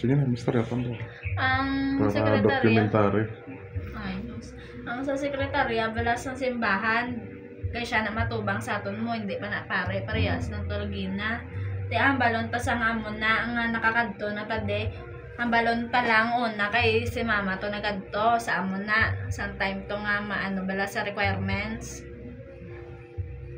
Sige na, mister, yapang mo. Ang Para sekretarya. documentary. Ay, ang sa sekretarya, balas ng simbahan, kaya siya na matubang sa aton mo, hindi pa na pare-parehas ng tulgina. Di ang balon pa sa nga mo na, ang nakakadto na tade, ang balon pa lang una kay si mama to nagadto sa amo na, sa time to nga maano bala sa requirements.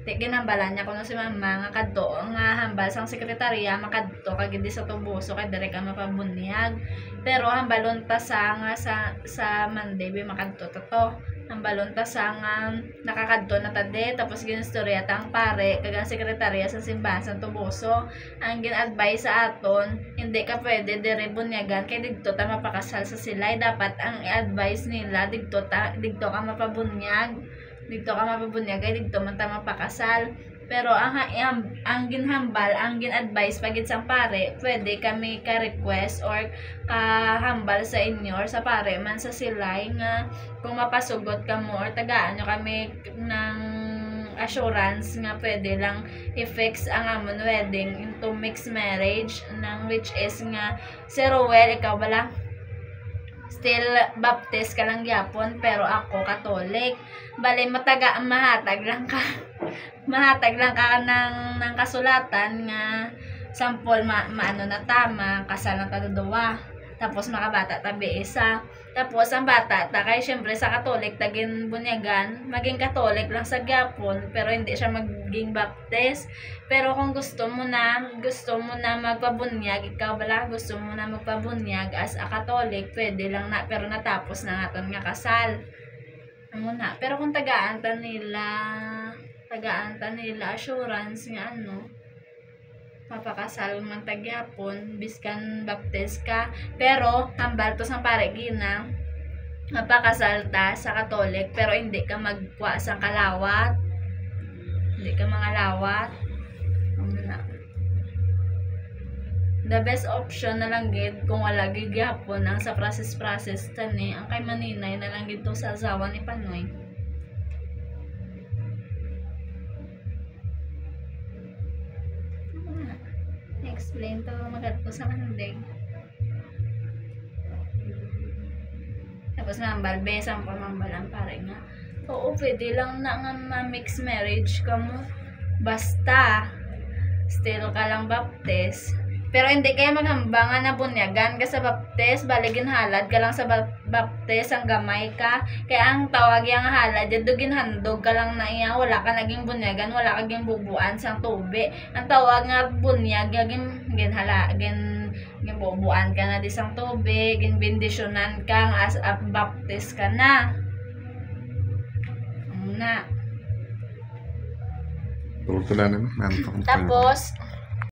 Di ginambalan niya kuno si mama nga kadto nga hambal sang sekretarya makadto kag di sa tubuso kay dire ka mapabunyag. Pero hambalon ta sa nga sa Monday bi makadto to. Hambalon ta sa nga nakakadto na tade tapos ginistorya tang pare kag ang sekretarya sa simbahan sa tubuso. Ang gin-advise sa aton hindi ka pwede dire bunyagan kay didto ta mapakasal sa silay. Dapat ang i-advise nila didto ka mapabunyag. Dito ka mapabunyag kay dito man ta mapakasal. Pero ang ginhambal, ang gin-advise pagit sang pare, pwede kami ka-request or kahambal sa inyo or sa pare man sa silay nga kung mapasugot ka mo or tagaan nyo kami ng assurance nga pwede lang i-fix ang amon wedding into mixed marriage ng which is nga si Rowel, ikaw bala still baptist ka lang gyapon pero ako Catholic. Bale mahatag lang ka ng kasulatan nga sample maano na tama kasal na taduwa. Tapos makabata tabi isa. Tapos ang bata ta kay syempre sa Catholic tagin bunyagan, maging Catholic lang sa gyapon pero hindi siya maging baptist. Pero kung gusto mo na magpabunyag, ikaw bala gusto mo na magpabunyag as a Catholic, pwede lang na pero natapos na aton nga kasal. Amo na. Pero kung tagaan ta nila assurance nga papakasal man tagyapon biskan baptist ka pero hambal to sang pare gina mapakasal ta sa Catholic pero hindi ka magkuha sang kalawat, hindi ka mangalawat. The best option na lang gid kung wala gid gyapon ang sa process tani ang kay maninay na lang gid to sa asawa ni Panoy. Explain to magadto sa kandig. Tapos mambal besang pamambalan pare nga. Oo, pwede lang na nga ma-mix marriage ka mo. Basta still ka lang baptist. Pero hindi kaya maghambangan na bunyagan ka sa baptist, baligin halad ka lang sa baptist, ang gamay ka. Kaya ang tawag yung halad, dugin handog ka lang na iya, wala ka naging bunyagan, wala ka naging bubuan sang tubi. Ang tawag nga bunyag, bubuan ka na di sang tubi, bendisyonan ka as a baptist ka na. Tulog na naman. Tapos,